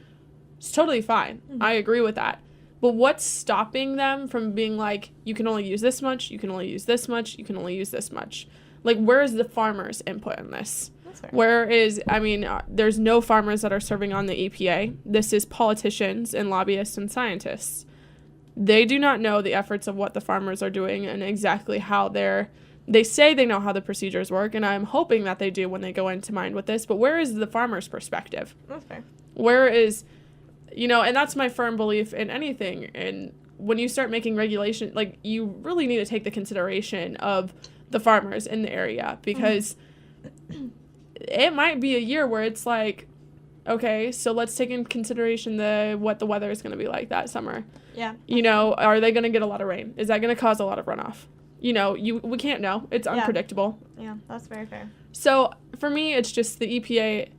Speaker 2: is totally fine. Mm-hmm. I agree with that. But what's stopping them from being like, you can only use this much, you can only use this much, you can only use this much? Like, where is the farmers' input in this? That's fair. There's no farmers that are serving on the EPA. This is politicians and lobbyists and scientists. They do not know the efforts of what the farmers are doing and exactly how they say they know how the procedures work, and I'm hoping that they do when they go into mind with this, but where is the farmer's perspective?
Speaker 1: That's fair.
Speaker 2: Where is, and that's my firm belief in anything, and when you start making regulation, like, you really need to take the consideration of the farmers in the area, because it might be a year where it's like, okay, so let's take into consideration what the weather is going to be like that summer.
Speaker 1: Yeah.
Speaker 2: Are they going to get a lot of rain? Is that going to cause a lot of runoff? We can't know. It's unpredictable.
Speaker 1: Yeah, that's very fair.
Speaker 2: So for me, it's just the EPA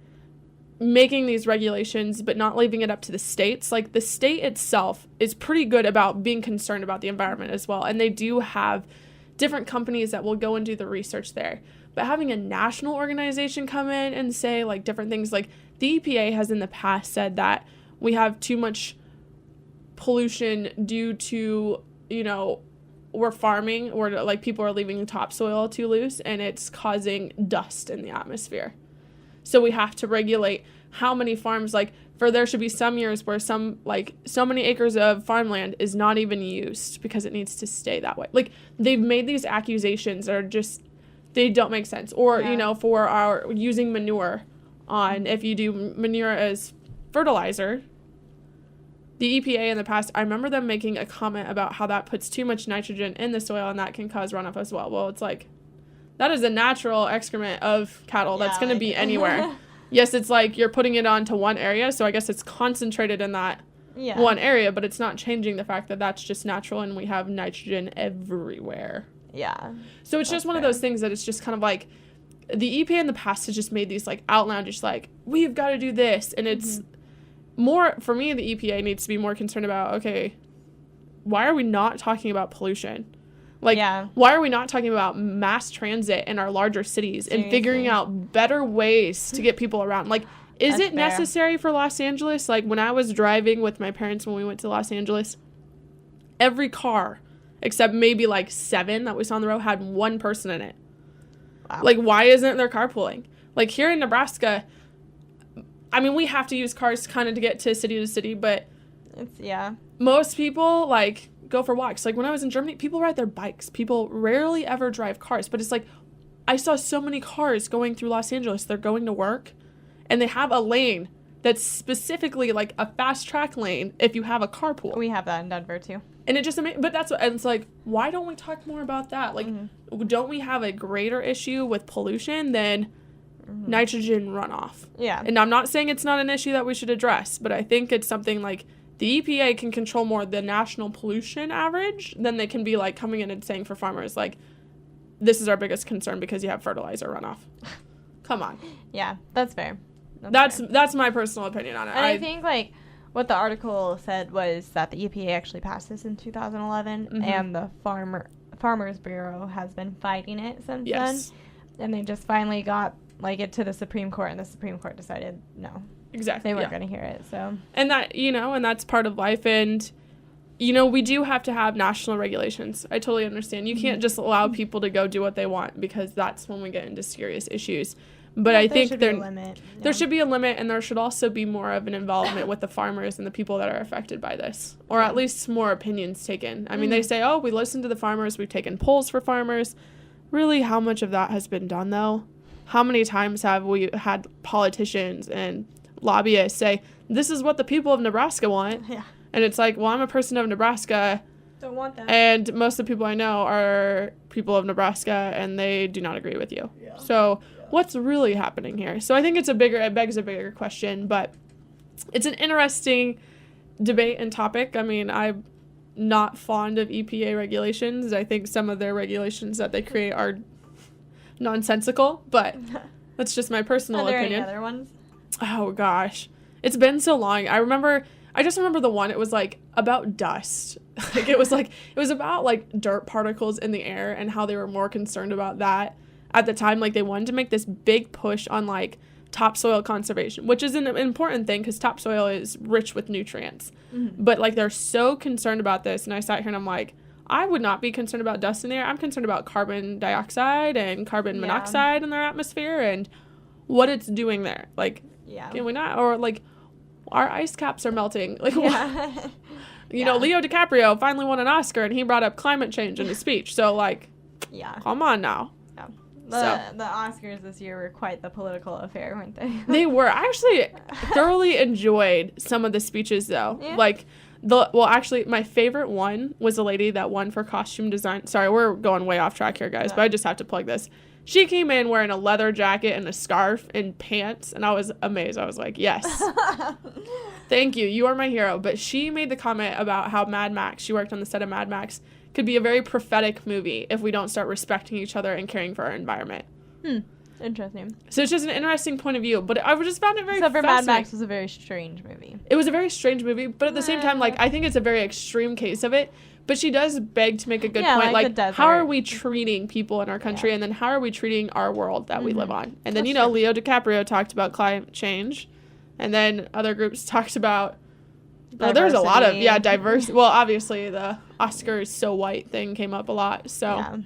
Speaker 2: making these regulations, but not leaving it up to the states. Like, the state itself is pretty good about being concerned about the environment as well. And they do have different companies that will go and do the research there. But having a national organization come in and say, like, different things, like, the EPA has in the past said that we have too much pollution due to, we're farming, or like people are leaving topsoil too loose and it's causing dust in the atmosphere. So we have to regulate how many farms, there should be some years where so many acres of farmland is not even used because it needs to stay that way. Like, they've made these accusations that are just, they don't make sense. Or, for our using manure on, if you do manure as fertilizer, the EPA in the past, I remember them making a comment about how that puts too much nitrogen in the soil and that can cause runoff as well. Well, it's like, that is a natural excrement of cattle that's going to be anywhere. Yes, it's like you're putting it onto one area, so I guess it's concentrated in that one area, but it's not changing the fact that that's just natural and we have nitrogen everywhere.
Speaker 1: Yeah.
Speaker 2: So it's just one of those things that it's just kind of like, the EPA in the past has just made these outlandish, we've got to do this, and it's more, for me, the EPA needs to be more concerned about, okay, why are we not talking about pollution? Why are we not talking about mass transit in our larger cities and figuring out better ways to get people around? Is it necessary for Los Angeles? When I was driving with my parents when we went to Los Angeles, every car, except maybe 7 that we saw on the road, had one person in it. Wow. Why isn't there carpooling? Here in Nebraska, I mean, we have to use cars kind of to get to city, but most people, go for walks. When I was in Germany, people ride their bikes. People rarely ever drive cars, but it's I saw so many cars going through Los Angeles. They're going to work, and they have a lane that's specifically a fast track lane if you have a carpool.
Speaker 1: We have that in Denver too.
Speaker 2: And it just but that's what, and it's why don't we talk more about that? Don't we have a greater issue with pollution than nitrogen runoff? Yeah. And I'm not saying it's not an issue that we should address, but I think it's something the EPA can control more the national pollution average than they can be coming in and saying for farmers this is our biggest concern because you have fertilizer runoff. Come on.
Speaker 1: Yeah, that's fair.
Speaker 2: That's my personal opinion on it.
Speaker 1: And I think what the article said was that the EPA actually passed this in 2011, and the Farmers Bureau has been fighting it since then. And they just finally got it to the Supreme Court, and the Supreme Court decided no. Exactly. They weren't going to hear it, so.
Speaker 2: And that, and that's part of life, and we do have to have national regulations. I totally understand. You can't just allow people to go do what they want, because that's when we get into serious issues. But I think there should be a limit, and there should also be more of an involvement with the farmers and the people that are affected by this, or at least more opinions taken. I mean, they say, we listen to the farmers, we've taken polls for farmers. Really, how much of that has been done, though? How many times have we had politicians and lobbyists say, this is what the people of Nebraska want? Yeah. And it's I'm a person of Nebraska.
Speaker 1: Don't want that.
Speaker 2: And most of the people I know are people of Nebraska, and they do not agree with you. Yeah. So what's really happening here? So I think it begs a bigger question, but it's an interesting debate and topic. I mean, I'm not fond of EPA regulations. I think some of their regulations that they create are nonsensical, but that's just my personal opinion.
Speaker 1: Are there any other ones?
Speaker 2: Oh gosh, it's been so long. I just remember the one. It was like about dust. Like it was about like dirt particles in the air and how they were more concerned about that at the time. Like they wanted to make this big push on like topsoil conservation, which is an important thing because topsoil is rich with nutrients. Mm-hmm. But like they're so concerned about this, and I sat here and I'm like, I would not be concerned about dust in the air. I'm concerned about carbon dioxide and carbon monoxide in their atmosphere and what it's doing there. Like, can we not? Or like, our ice caps are melting. Like, you know, Leo DiCaprio finally won an Oscar, and he brought up climate change in his speech. So like, come on now.
Speaker 1: The Oscars this year were quite the political affair, weren't they?
Speaker 2: They were. I actually thoroughly enjoyed some of the speeches, though. Yeah. Like, actually, my favorite one was the lady that won for costume design. Sorry, we're going way off track here, guys, but I just have to plug this. She came in wearing a leather jacket and a scarf and pants, and I was amazed. I was like, yes. Thank you. You are my hero. But she made the comment about how Mad Max, she worked on the set of Mad Max, could be a very prophetic movie if we don't start respecting each other and caring for our environment.
Speaker 1: Interesting.
Speaker 2: So it's just an interesting point of view, but I just found it very fascinating.
Speaker 1: Mad Max was a very strange movie.
Speaker 2: It was a very strange movie, but at the same time, like, I think it's a very extreme case of it. But she does beg to make a good point. Like how are we treating people in our country, and then how are we treating our world that we live on? And then, Leo DiCaprio talked about climate change, and then other groups talked about there's a lot of diverse. Well, obviously the Oscars so white thing came up a lot, so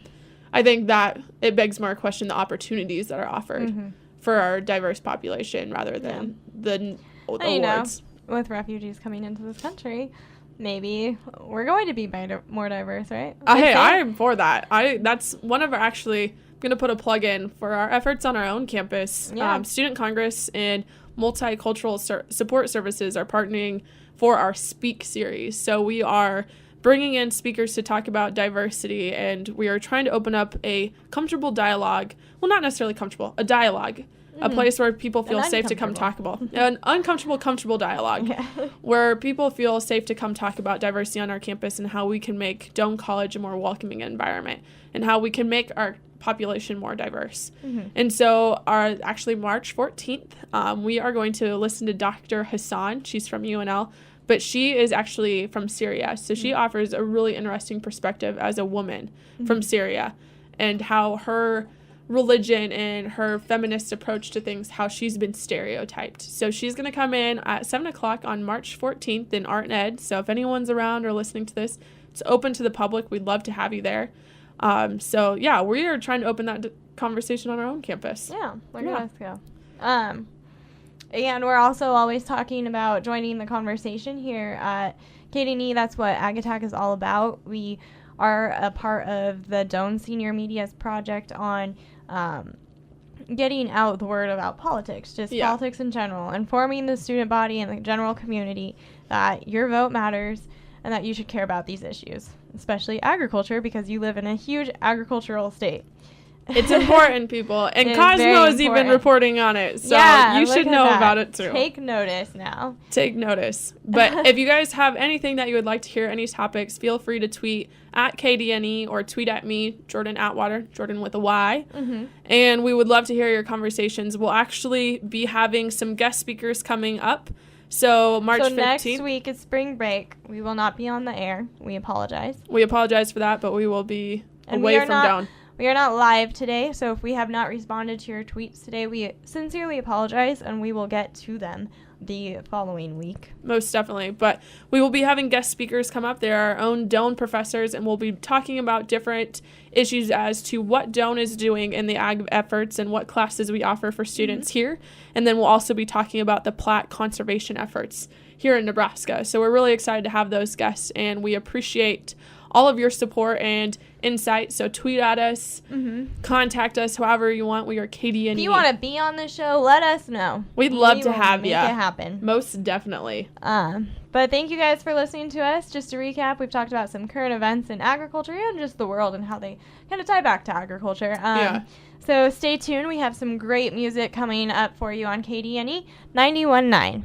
Speaker 2: I think that it begs more question the opportunities that are offered for our diverse population rather than the awards.
Speaker 1: With refugees coming into this country, maybe we're going to be more diverse, right?
Speaker 2: Hey, I'm for that. That's one of our actually going to put a plug in for our efforts on our own campus. Student Congress and Multicultural Support Services are partnering for our Speak series. So we are bringing in speakers to talk about diversity, and we are trying to open up a comfortable dialogue. Well, not necessarily comfortable, a dialogue. A place where people feel safe to come talk about an uncomfortable, comfortable dialogue where people feel safe to come talk about diversity on our campus and how we can make Doane College a more welcoming environment and how we can make our population more diverse. And so actually March 14th, we are going to listen to Dr. Hassan. She's from UNL, but she is actually from Syria. So she offers a really interesting perspective as a woman from Syria and how her religion and her feminist approach to things, how she's been stereotyped. So she's going to come in at 7 o'clock on March 14th in Art and Ed. So if anyone's around or listening to this, it's open to the public. We'd love to have you there. So yeah, we are trying to open that conversation on our own campus.
Speaker 1: Yeah, let's go. And we're also always talking about joining the conversation here at KDNE. That's what Ag Attack is all about. We are a part of the Doane Senior Media's project on getting out the word about politics, politics in general, informing the student body and the general community that your vote matters and that you should care about these issues, especially agriculture, because you live in a huge agricultural state.
Speaker 2: It's important, people. And Cosmo is even reporting on it. So you should know about it too.
Speaker 1: Take notice now.
Speaker 2: Take notice. But if you guys have anything that you would like to hear, any topics, feel free to tweet at KDNE or tweet at me, Jordyn Atwater, Jordyn with a Y. And we would love to hear your conversations. We'll actually be having some guest speakers coming up. So March 15th.
Speaker 1: Next week is spring break. We will not be on the air. We apologize.
Speaker 2: We apologize for that, but we will be away from Doane.
Speaker 1: We are not live today, so if we have not responded to your tweets today, we sincerely apologize, and we will get to them the following week.
Speaker 2: Most definitely. But we will be having guest speakers come up. They're our own Doane professors, and we'll be talking about different issues as to what Doane is doing in the ag efforts and what classes we offer for students here. And then we'll also be talking about the Platte conservation efforts here in Nebraska. So we're really excited to have those guests, and we appreciate all of your support. And insight. So tweet at us, contact us however you want. We are KDNE.
Speaker 1: If you want to be on the show, let us know.
Speaker 2: We'd love to have you.
Speaker 1: Make it happen.
Speaker 2: Most definitely.
Speaker 1: But thank you guys for listening to us. Just to recap, we've talked about some current events in agriculture and just the world and how they kind of tie back to agriculture. So stay tuned. We have some great music coming up for you on KDNE 91.9.